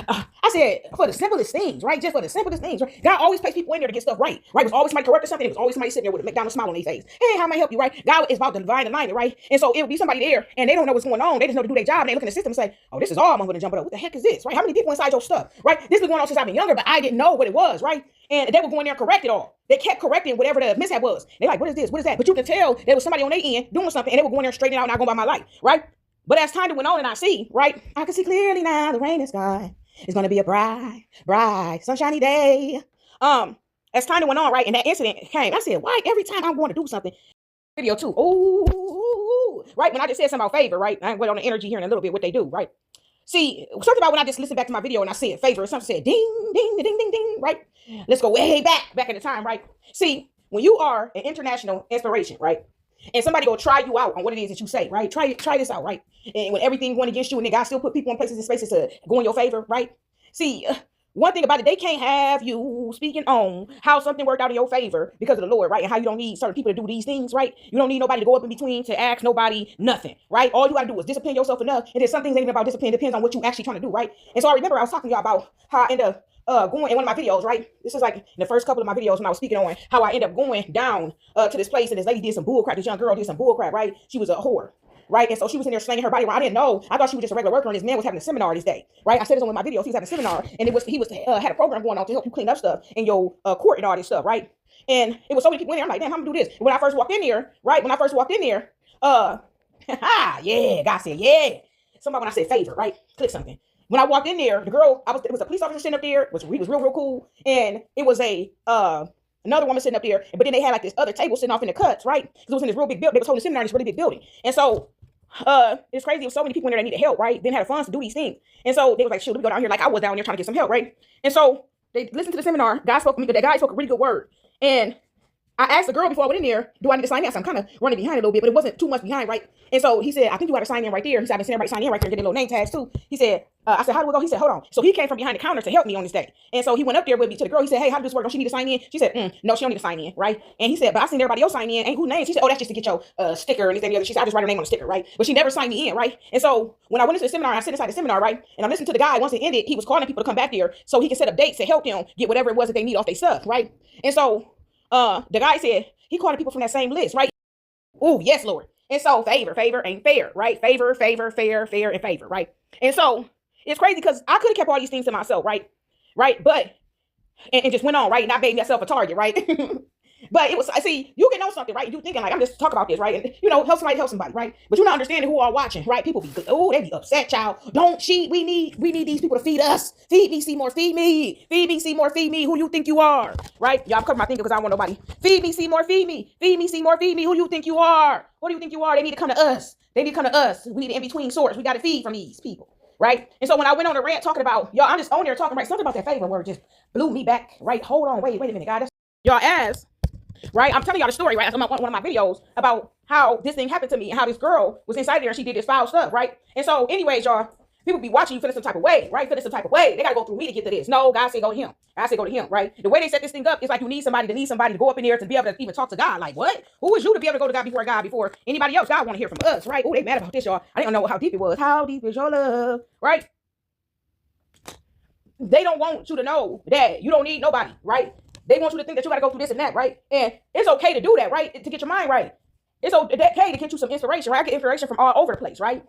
Speaker 1: I said, for the simplest things, right? Just for the simplest things, right? God always placed people in there to get stuff right? It was always somebody correcting something. It was always somebody sitting there with a McDonald's smile on their face. Hey, how may I help you, right? God is about the divine alignment, right? And so it would be somebody there, and they don't know what's going on. They just know to do their job, and they look in the system and say, oh, this is all I'm going to jump up. What the heck is this, right? How many people inside your stuff, right? This been going on since I've been younger, but I didn't know what it was, right? And they were going there and correct it all. They kept correcting whatever the mishap was. They're like, what is this? What is that? But you can tell there was somebody on their end doing something, and they were going there and straightening out, not going by my life, right? But as time went on and I see, right? I can see clearly now the rain is gone. It's going to be a bright, sunshiny day. as time went on, right, and that incident came, I said, why every time I'm going to do something, video too, ooh, right, when I just said something about favor, right, I ain't going on the energy here in a little bit, what they do, right. See, something about when I just listened back to my video and I said favor, something said ding, ding, ding, ding, ding, right? Let's go way back in the time, right? See, when you are an international inspiration, right? And somebody go try you out on what it is that you say, right? Try this out, right? And when everything going against you and God still put people in places and spaces to go in your favor, right? See, one thing about it, they can't have you speaking on how something worked out in your favor because of the Lord, right? And how you don't need certain people to do these things, right? You don't need nobody to go up in between to ask nobody nothing, right? All you got to do is discipline yourself enough. And then some things ain't even about discipline. It depends on what you actually trying to do, right? And so I remember I was talking to y'all about how I ended up going in one of my videos, right? This is like in the first couple of my videos when I was speaking on how I ended up going down to this place and this lady did some bull crap. This young girl did some bull crap, right? She was a whore. Right. And so she was in there slinging her body around. I didn't know. I thought she was just a regular worker. And this man was having a seminar this day. Right. I said this on one of my videos. He was having a seminar and he had a program going on to help you clean up stuff in your court and all this stuff. Right. And it was so many people in there. I'm like, damn, I'm going to do this. And when I first walked in there, right. Yeah, God said, yeah. Somebody, when I said favor, right. Click something. When I walked in there, the girl, it was a police officer sitting up there, he was real cool. And it was another woman sitting up there, but then they had like this other table sitting off in the cuts, right? Because it was in this real big building. They was holding a seminar in this really big building. And so it's crazy. There was so many people in there that needed help, right? Didn't have the funds to do these things. And so they was like, shoot, let me go down here. Like I was down there trying to get some help, right? And so they listened to the seminar. That guy spoke a really good word. And I asked the girl before I went in there, do I need to sign in? So I'm kind of running behind a little bit, but it wasn't too much behind, right? And so he said, I think you got to sign in right there. He said, I've been seeing everybody sign in right there, getting little name tags too. He said, I said, how do we go? He said, hold on. So he came from behind the counter to help me on this day. And so he went up there with me to the girl. He said, hey, how does this work? Don't she need to sign in? She said, no, she don't need to sign in, right? And he said, but I seen everybody else sign in. Ain't who names? He said, oh, that's just to get your sticker and this and the other. She said, I just write her name on the sticker, right? But she never signed me in, right? And so when I went into the seminar, I sat inside the seminar, right? And I listened to the guy. Once it ended, he was calling people to come back there so he can set up dates to help them get whatever it was that they need off their stuff, right? And so the guy said, he calling people from that same list, right? Oh, yes, Lord. And so favor ain't fair, right? Favor, fair, and favor, right? And so it's crazy because I could have kept all these things to myself, right? Right. But, and just went on, right? And I made myself a target, right? But it was, I see, you can know something, right? You thinking like, I'm just talking about this, right? And, help somebody, right? But you're not understanding who are watching, right? People be, they be upset, child. We need these people to feed us. Feed me, Seymour, feed me. Feed me, Seymour, feed me. Who you think you are, right? Y'all cover my finger because I don't want nobody. Feed me, Seymour, feed me. Feed me, Seymour, feed me. Who do you think you are? What do you think you are? They need to come to us. We need an in-between source. We got to feed from these people. Right. And so when I went on a rant talking about, y'all, I'm just on there talking, right? Something about that favor word just blew me back, right? Hold on. Wait a minute, guys. Y'all asked. Right, I'm telling y'all the story, right? That's one of my videos about how this thing happened to me and how this girl was inside there and she did this foul stuff, right? And so, anyways, y'all, people be watching you feeling some type of way, right? Feeling some type of way. They gotta go through me to get to this. No, God said go to him. I said go to him, right? The way they set this thing up, it's like you need somebody to go up in there to be able to even talk to God. Like, what? Who is you to be able to go to God before anybody else? God want to hear from us, right? Oh, they mad about this, y'all. I didn't know how deep it was. How deep is your love, right? They don't want you to know that you don't need nobody, right? They want you to think that you got to go through this and that, right? And it's okay to do that, right? To get your mind right. It's okay to get you some inspiration, right? I get inspiration from all over the place, right?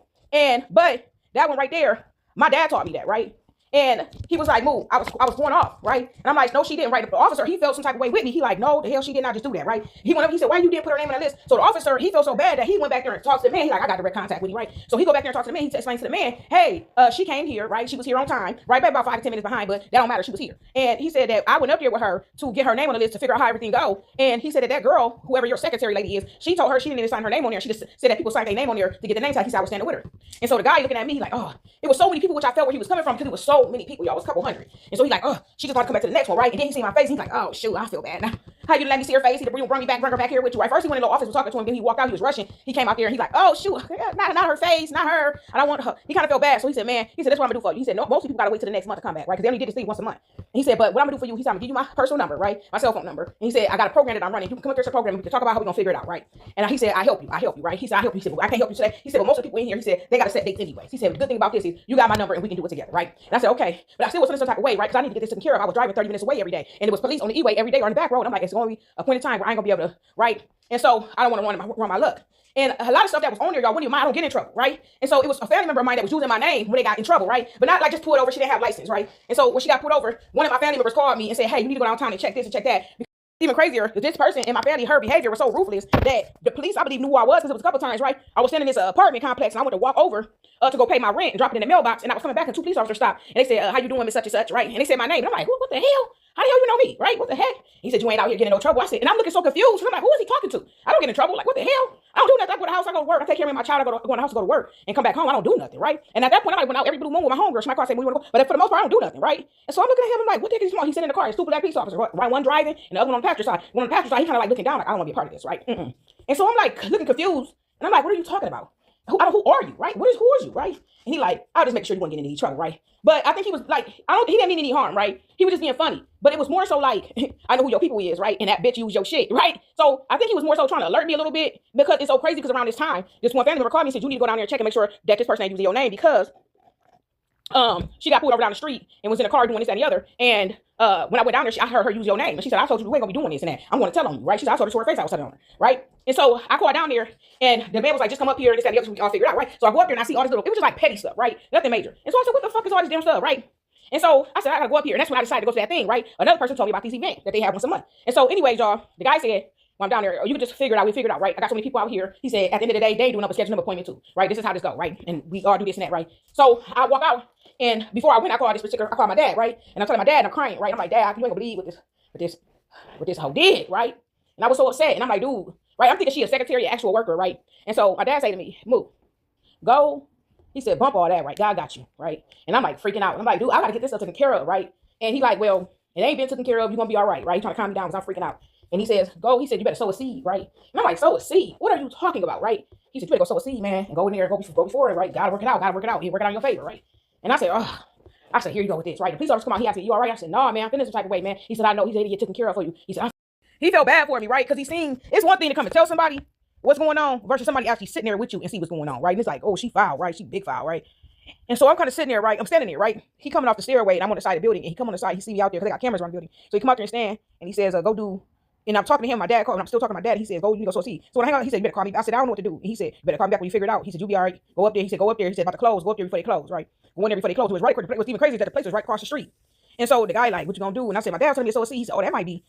Speaker 1: But that one right there, my dad taught me that, right? And he was like, move. I was going off, right? And I'm like, no, she didn't, right? The officer, he felt some type of way with me. He like, no, the hell she did not just do that, right? He went up, he said, why you didn't put her name on the list? So the officer, he felt so bad that he went back there and talked to the man. He like, I got direct contact with you, right? So he go back there and talk to the man. He explains to the man, hey, she came here, right? She was here on time, right? Back about 5 to 10 minutes behind, but that don't matter. She was here. And he said that I went up there with her to get her name on the list to figure out how everything go. And he said that girl, whoever your secretary lady is, she told her she didn't need to sign her name on there. She just said that people signed their name on there to get the name tag. He said I was standing with her. And so the guy looking at me, he like, oh, it was so many people, which I felt where he was coming from because it was so many people, y'all. It was a couple hundred. And so he's like, oh, she just want to come back to the next one, right? And then he see my face. He's like, oh, shoot, I feel bad now. How you let me see her face? He bring her back here with you, right? First he went in the office, was talking to him. Then he walked out. He was rushing. He came out there and he's like, oh, shoot, not her face, not her. I don't want her. He kind of felt bad. So he said, man, that's what I'm gonna do for you. He said, no, most people gotta wait till the next month to come back, right? Because they only did this thing once a month. And he said, but what I'm gonna do for you? He said, I'm gonna give you my personal number, right? My cell phone number. And he said, I got a program that I'm running. You can come up there to the program. We can talk about how we're gonna figure it out, right? And he said, I help you, right? He said, I help you. He said, well, I can't help you today. He said, but most of the people in here, he said, they gotta set dates anyways. He said, the good thing about this is you got my number and we can do it together, right? And I said, okay, but I still was in some type of way, right? Because I need to get this taken care of. I was driving 30 minutes away every day, and it was police on the E-way every day or on the back road. I'm like, it's gonna be a point in time where I ain't gonna be able to, right? And so I don't want to run my luck. And a lot of stuff that was on there, y'all, wouldn't even mind, I don't get in trouble, right? And so it was a family member of mine that was using my name when they got in trouble, right? But not like just pulled over, she didn't have license, right? And so when she got pulled over, one of my family members called me and said, hey, you need to go downtown and check this and check that. Even crazier, this person in my family, her behavior was so ruthless that the police, I believe, knew who I was because it was a couple times, right? I was standing in this apartment complex and I went to walk over to go pay my rent and drop it in the mailbox. And I was coming back and 2 police officers stopped. And they said, how you doing, Miss such and such, right? And they said my name. And I'm like, what the hell? how the hell you know me, right? What the heck? He said, you ain't out here getting in no trouble. I said, and I'm looking so confused. I'm like, who is he talking to? I don't get in trouble. Like, what the hell? I don't do nothing. I go to the house, I go to work. I take care of my child. I go in the house to go to work and come back home. I don't do nothing, right? And at that point, I went out every blue moon with my homegirl. She might call and say, where you want to go? But for the most part, I don't do nothing, right? And so I'm looking at him. I'm like, what the heck is he doing? He's sitting in the car. He's stupid black police officer, right? One driving and the other one on the passenger side. One on the passenger side, he kind of like looking down, like, I don't want to be a part of this, right? And so I'm like looking confused. And I'm like, what are you talking about? Who are you, right? Who is you, right? And he like, I'll just make sure you won't get in any trouble, right? But I think he was like, he didn't mean any harm, right? He was just being funny. But it was more so like, I know who your people is, right? And that bitch use your shit, right? So I think he was more so trying to alert me a little bit because it's so crazy because around this time, this one family member called me and said, you need to go down there and check and make sure that this person ain't using your name because she got pulled over down the street and was in a car doing this and the other. And when I went down there, I heard her use your name. And she said, I told you we ain't gonna be doing this and that. I'm gonna tell on you, right? She said, I told her to her face, I was telling on her, right? And so I called down there and the man was like, just come up here, this and the other, so we can all figure it out, right? So I go up there and I see all this little, it was just like petty stuff, right? Nothing major. And so I said, what the fuck is all this damn stuff, right? And so I said, I gotta go up here. And that's when I decided to go to that thing, right? Another person told me about this event that they have once a month. And so anyways, y'all, the guy said, when I'm down there, you can just figure it out. We figured it out, right? I got so many people out here. He said, at the end of the day, they ain't doing up a scheduling appointment too, right? This is how this go, right? And we all do this and that, right? So I walk out, and before I went, I called my dad, right? And I'm telling my dad, and I'm crying, right? I'm like, Dad, you ain't gonna believe what this hoe did, right? And I was so upset, and I'm like, dude, right? I'm thinking she a secretary, actual worker, right? And so my dad said to me, move, go. He said, bump all that, right? God got you, right? And I'm like freaking out. And I'm like, dude, I gotta get this stuff taken care of, right? And he like, well, it ain't been taken care of. You're gonna be all right, right? He's trying to calm me down because I'm freaking out. And he says, go. He said, you better sow a seed, right? And I'm like, sow a seed? What are you talking about, right? He said, you better go sow a seed, man, and go in there, go before it, right? Gotta work it out, He'll work it out in your favor, right? And I said, oh. I said, here you go with this, right? The police officer come out, he asked me, you all right? I said, no, man, I'm feeling some type of way, man. He said, I know. He said, he get taken care of for you. He said, he felt bad for me, right? Because he seen, it's one thing to come and tell somebody what's going on versus somebody actually sitting there with you and see what's going on, right? And it's like, oh, she foul, right? She big foul, right? And so I'm kind of sitting there, right? I'm standing there, right? He coming off the stairway and I'm on the side of the building and he come on the side, he see me out there because they got cameras around the building. So he come out there and stand and he says, go do, and I'm talking to him, my dad called, and I'm still talking to my dad. He says, go, you go so see. So when I hang out, he said, you better call me. I said, I don't know what to do. And he said, you better call me back when you figure it out. He said, you'll be all right. Go up there. He said, go up there. He said, about to close. Go up there before they close, right? Go in there before they close. It was right. What's even crazy is that the place was right across the street. And so the guy like, what you gonna do? And I said, my dad's telling me to sow a seed. He said, oh, that might be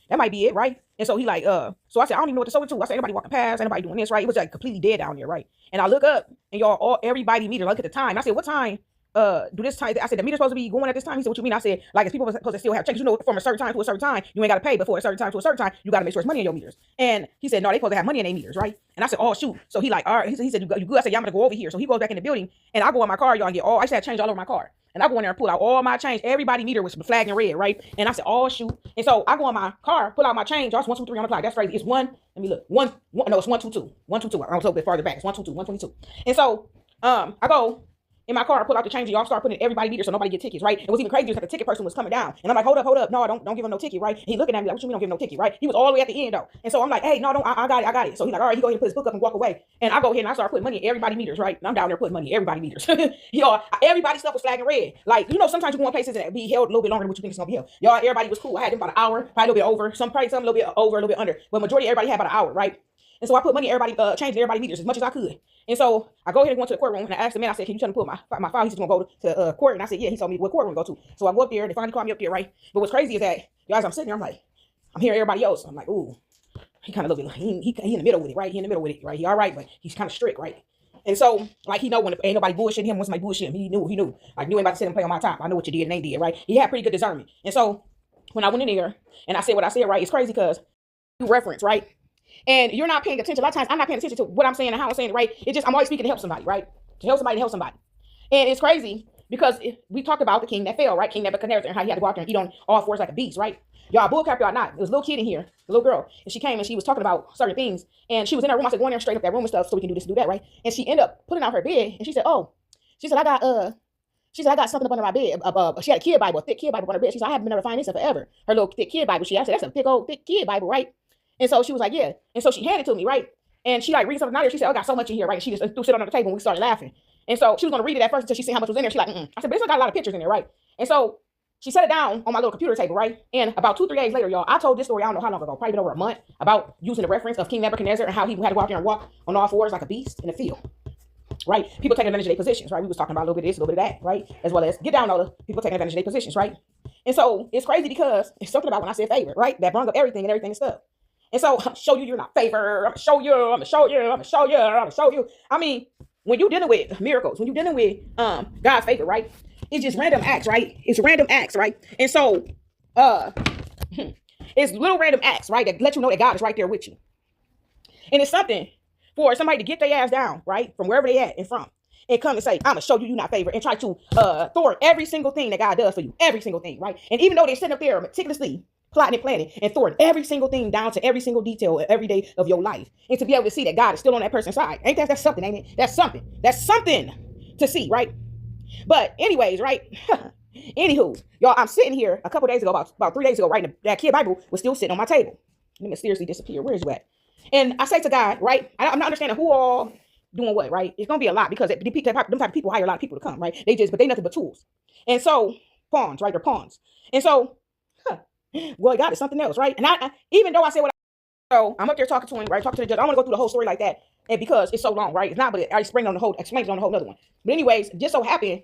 Speaker 1: it, right? And so he like, so I said, I don't even know what to sow it to. I said, anybody walking past, anybody doing this, right? It was like completely dead down there, right? And I look up and y'all, everybody meter, look at the time. I said, what time? Do this time? I said, the meter's supposed to be going at this time. He said, what you mean? I said, like, if people are supposed to still have checks, you know, from a certain time to a certain time, you ain't got to pay, but for a certain time to a certain time, you got to make sure it's money in your meters. And he said, no, they supposed to have money in their meters, right? And I said, oh, shoot. So he like, all right. He said, you good? I said, yeah, I'm going to go over here. So he goes back in the building and I go in my car, y'all, and get all, I just had change all over my car. And I go in there and pull out all my change. Everybody meter was flagging red, right? And I said, oh, shoot. And so I go in my car, pull out my change. Y'all, it's 1, 2, 3 on the clock. That's crazy. It's one. Let me look. One. No, it's 1, 2, 2. 1, 2, 2. I was a little bit farther back. It's 1, 2, 2. 122. And so I go in my car, I pull out the change, and y'all start putting everybody meter so nobody get tickets, right? It was even crazy because the ticket person was coming down. And I'm like, hold up. No, don't give him no ticket, right? And he looking at me like, what you mean don't give him no ticket, right? He was all the way at the end though. And so I'm like, hey, no, don't, I got it. So he's like, all right, he go ahead and put his book up and walk away. And I go ahead and I start putting money in everybody meters, right? And I'm down there putting money in everybody meters. Y'all, everybody's stuff was flagging red. Like, you know, sometimes you go in places that be held a little bit longer than what you think it's gonna be held. Y'all, everybody was cool. I had them about an hour, probably a little bit over. Some a little bit over, a little bit under. But majority everybody had about an hour, right? And so I put money in everybody, changing everybody meters as much as I could. And so I go ahead and go into the courtroom and I asked the man, I said, can you tell me to put my file? He said, gonna go to court. And I said, yeah. He told me what court we're gonna go to. So I go up there and they finally called me up there, right? But what's crazy is that, y'all, as I'm sitting there, I'm like, I'm hearing everybody else. I'm like, ooh, he kind of a little bit, he in the middle with it, right? He in the middle with it, right? He all right, but he's kind of strict, right? And so, like, he know when ain't nobody bullshitting him, when somebody bullshit him, he knew. Like, you ain't about to sit and play on my top. I know what you did and they did, right? He had pretty good discernment. And so, when I went in there and I said what I said, right, it's crazy because you reference, right? And you're not paying attention. A lot of times I'm not paying attention to what I'm saying and how I'm saying it, right? I'm always speaking to help somebody, right? To help somebody. And it's crazy because we talked about the king that fell, right? King Nebuchadnezzar and how he had to go out there and eat on all fours like a beast, right? Y'all, bullcrap, y'all not. There was a little kid in here, a little girl, and she came and she was talking about certain things. And she was in her room. I said, go in there and straighten up that room and stuff so we can do this and do that, right? And she ended up putting out her bed and she said, I got something up under my bed. She had a kid Bible, a thick kid Bible under her bed. She said, I haven't been able to find this stuff forever. Her little thick kid Bible. I said, that's a big old thick kid Bible, right? And so she was like, yeah. And so she handed it to me, right? And she like read something out there. She said, I got so much in here, right? And she just threw it on the table and we started laughing. And so she was going to read it at first until she seen how much was in there. She like, I said, but it's got a lot of pictures in there, right? And so she set it down on my little computer table, right? And about 2-3 days later, y'all, I told this story, I don't know how long ago, probably been over a month, about using the reference of King Nebuchadnezzar and how he had to go out there and walk on all fours like a beast in the field, right? People taking advantage of their positions, right? We was talking about a little bit of this, a little bit of that, right? As well as get down on the people taking advantage of their positions, right? And so it's crazy because it's something about when I said favor, right? That brung up everything and stuff. And so I'm gonna show you you're not favored. I'm gonna show you. I mean, when you're dealing with miracles, when you're dealing with God's favor, right? It's just random acts, right? It's random acts, right? And so It's little random acts, right, that let you know that God is right there with you. And it's something for somebody to get their ass down, right, from wherever they at and from, and come and say, I'm gonna show you not favored, and try to thwart every single thing that God does for you, every single thing, right? And even though they're sitting up there meticulously plotting and planning and thwart every single thing down to every single detail every day of your life, and to be able to see that God is still on that person's side, ain't that's something, ain't it? That's something. That's something to see, right? But anyways, right? Anywho, y'all, I'm sitting here a couple days ago, about 3 days ago, right? That kid Bible was still sitting on my table. It mysteriously disappeared. Where is you at? And I say to God, right? I'm not understanding who all doing what, right? It's gonna be a lot because them type of people hire a lot of people to come, right? But they nothing but tools. And so pawns, right? They're pawns. And so, well, God is something else, right? And I even though I say what so I'm up there talking to him, right? Talking to the judge. I don't want to go through the whole story like that. And because it's so long, right? It's not, but I explained on the whole other one. But anyways, just so happened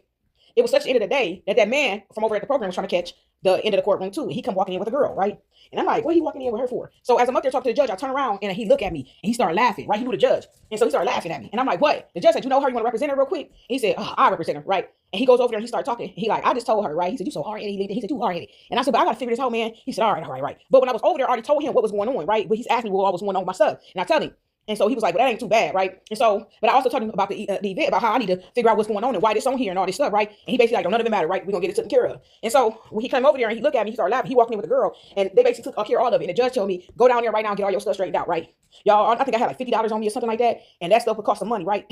Speaker 1: it was such the end of the day that man from over at the program was trying to catch the end of the courtroom too. He come walking in with a girl, right? And I'm like, what are you walking in with her for? So as I'm up there talking to the judge, I turn around and he looked at me and he started laughing, right? He knew the judge. And so he started laughing at me. And I'm like, what? The judge said, you know her, you want to represent her real quick? And he said, oh, I represent her, right? And he goes over there and he started talking. He like, I just told her, right? He said, you so hard-headed. He said, you hard-headed. And I said, but I got to figure this out, man. He said, all right. But when I was over there, I already told him what was going on, right? But he's asked me what was going on with my stuff. And I tell him. And so he was like, well, that ain't too bad, right? And so, but I also told him about the event, about how I need to figure out what's going on and why this on here and all this stuff, right? And he basically like, none of it matter, right? We're going to get it taken care of. And so when he came over there and he looked at me, he started laughing. He walked in with a girl and they basically took care of all of it. And the judge told me, go down there right now and get all your stuff straightened out, right? Y'all, I think I had like $50 on me or something like that. And that stuff would cost some money, right?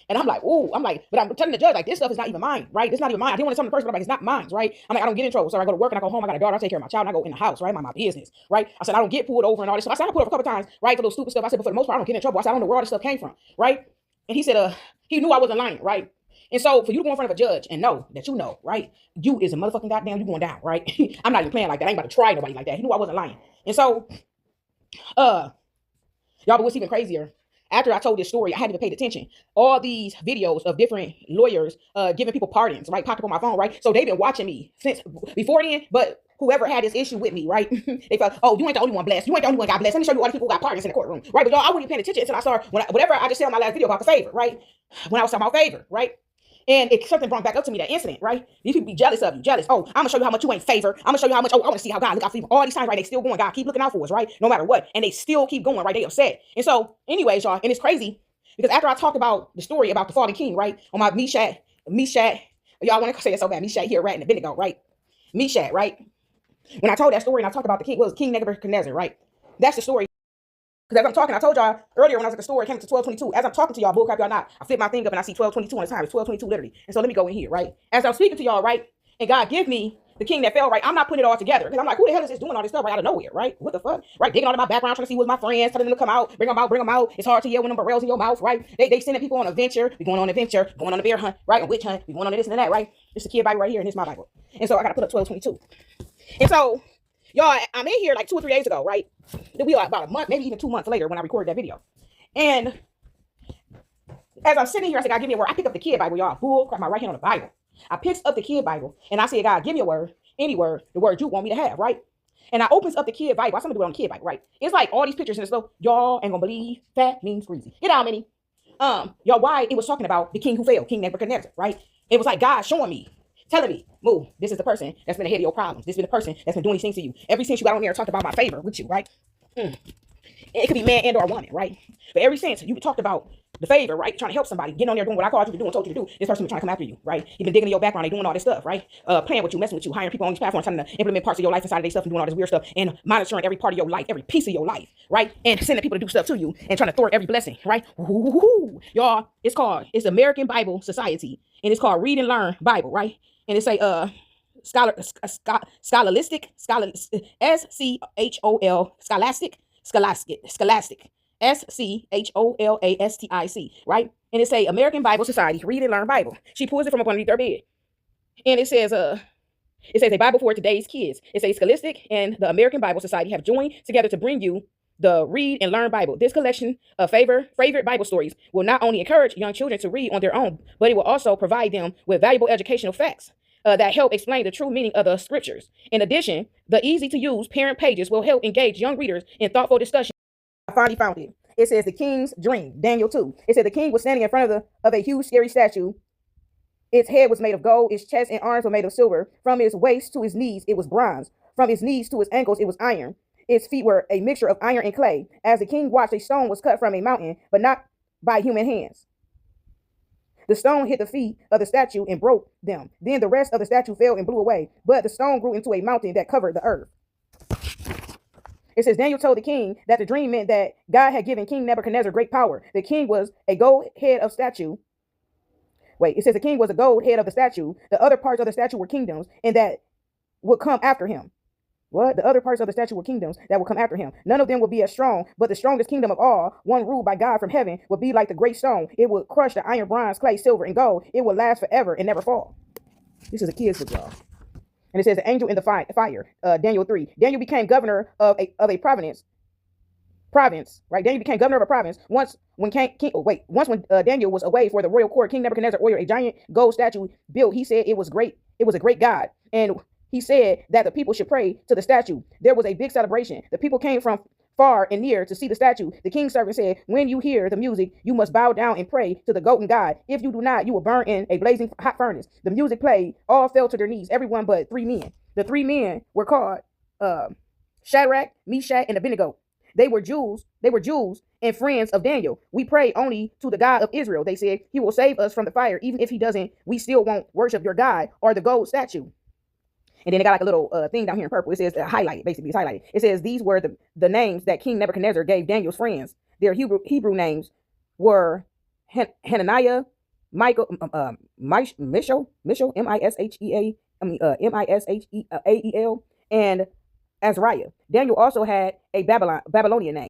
Speaker 1: And I'm like, ooh, but I'm telling the judge, like, this stuff is not even mine, right? It's not even mine. I didn't want to tell the person, but I'm like, it's not mine, right? I'm like, I don't get in trouble. So I go to work and I go home. I got a daughter. I take care of my child and I go in the house, right? My business, right? I said, I don't get pulled over and all this stuff. I said, I pulled over a couple times, right? For those stupid stuff. I said, but for the most part, I don't get in trouble. I said, I don't know where all this stuff came from, right? And he said, he knew I wasn't lying, right? And so for you to go in front of a judge and know that you know, right? You is a motherfucking goddamn, you going down, right? I'm not even playing like that. I ain't about to try nobody like that. He knew I wasn't lying. And so, y'all, but what's even crazier, after I told this story, I hadn't even paid attention. All these videos of different lawyers giving people pardons, right? Popped up on my phone, right? So they've been watching me since before then, but whoever had this issue with me, right? They felt, oh, you ain't the only one blessed. You ain't the only one got blessed. Let me show you all the people who got pardons in the courtroom, right? But y'all, I wasn't even paying attention until I saw whatever I just said on my last video about the favor, right? When I was talking about favor, right? And something brought back up to me that incident, right? These people be jealous of you, jealous. Oh, I'm gonna show you how much you ain't favor. I'm gonna show you how much. Oh, I want to see how God look out for you. All these times, right? They still going. God keep looking out for us, right? No matter what, and they still keep going, right? They upset. And so, anyways, y'all, and it's crazy because after I talked about the story about the fallen king, right? On my Meshach, y'all want to say it so bad. Meshach here, rat and Abednego, right? Meshach, right? When I told that story and I talked about the king, was King Nebuchadnezzar, right? That's the story. Because as I'm talking, I told y'all earlier when I was at the store, it came to 12:22. As I'm talking to y'all, bullcrap y'all not, I flip my thing up and I see 12:22 on the time. It's 12:22 literally. And so let me go in here, right? As I'm speaking to y'all, right? And God give me the king that fell, right? I'm not putting it all together. Because I'm like, who the hell is this doing all this stuff right out of nowhere, right? What the fuck? Right? Digging all in my background, trying to see who's my friends, telling them to come out, bring them out. It's hard to yell when them barrels in your mouth, right? They sending people on a venture. We going on an adventure, going on a bear hunt, right? A witch hunt. We going on this and that, right? It's the kid Bible right here, and it's my Bible. And so I got to put up 12:22. And so, y'all, I'm in here like 2 or 3 days ago, right? We are about a month, maybe even 2 months later when I recorded that video. And as I'm sitting here, I said, God, give me a word. I pick up the kid Bible, y'all. Bull crap, my right hand on the Bible. I picks up the kid Bible and I said, God, give me a word, any word, the word you want me to have, right? And I opens up the kid Bible. I said, I'm gonna do it on the kid Bible, right? It's like all these pictures and stuff. Y'all ain't gonna believe fat means greasy. You know how many? Y'all, why it was talking about the king who failed, King Nebuchadnezzar, right? It was like God showing me, telling me, move, this is the person that's been ahead of your problems. This is the person that's been doing these things to you. Ever since you got on there and talked about my favor with you, right? It could be man and or woman, right? But ever since you talked about the favor, right? Trying to help somebody, getting on there doing what I called you to do and told you to do. This person been trying to come after you, right? You've been digging in your background, they doing all this stuff, right? Playing with you, messing with you, hiring people on these platforms, trying to implement parts of your life inside of their stuff and doing all this weird stuff and monitoring every part of your life, every piece of your life, right? And sending people to do stuff to you and trying to thwart every blessing, right? Ooh, y'all, it's American Bible Society and it's called Read and Learn Bible, right? And it's a scholastic, scholastic, right? And it say American Bible Society, Read and Learn Bible. She pulls it from up underneath her bed. And it says a Bible for today's kids. It says Scholastic and the American Bible Society have joined together to bring you the Read and Learn Bible. This collection of favorite Bible stories will not only encourage young children to read on their own, but it will also provide them with valuable educational facts that help explain the true meaning of the scriptures. In addition, the easy-to-use parent pages will help engage young readers in thoughtful discussion. I finally found it. It says the king's dream, Daniel 2. It said the king was standing in front of a huge, scary statue. Its head was made of gold. Its chest and arms were made of silver. From his waist to his knees, it was bronze. From its knees to its ankles, it was iron. Its feet were a mixture of iron and clay. As the king watched, a stone was cut from a mountain, but not by human hands. The stone hit the feet of the statue and broke them. Then the rest of the statue fell and blew away. But the stone grew into a mountain that covered the earth. It says, Daniel told the king that the dream meant that God had given King Nebuchadnezzar great power. The king was a gold head of statue. It says the king was a gold head of the statue. The other parts of the statue were kingdoms, and that would come after him. What? The other parts of the statue were kingdoms that would come after him. None of them would be as strong, but the strongest kingdom of all, one ruled by God from heaven, would be like the great stone. It would crush the iron, bronze, clay, silver, and gold. It would last forever and never fall. This is a kid's book, y'all. And it says the angel in the fire. Daniel 3. Daniel became governor of a province. Right? Daniel became governor of a province. Once when Daniel was away for the royal court, King Nebuchadnezzar ordered a giant gold statue built. He said it was great. It was a great god, and he said that the people should pray to the statue. There was a big celebration. The people came from far and near to see the statue. The king's servant said, when you hear the music, you must bow down and pray to the golden god. If you do not, you will burn in a blazing hot furnace. The music played. All fell to their knees, everyone but 3 men. The 3 men were called Shadrach, Meshach, and Abednego. They were Jews and friends of Daniel. We pray only to the God of Israel, they said. He will save us from the fire. Even if he doesn't, we still won't worship your God or the gold statue. And then it got like a little thing down here in purple. It says highlighted, basically it's highlighted. It says these were the names that King Nebuchadnezzar gave Daniel's friends. Their Hebrew names were Hananiah, Michael, Mishael, Mishael, and Azariah. Daniel also had a Babylonian name.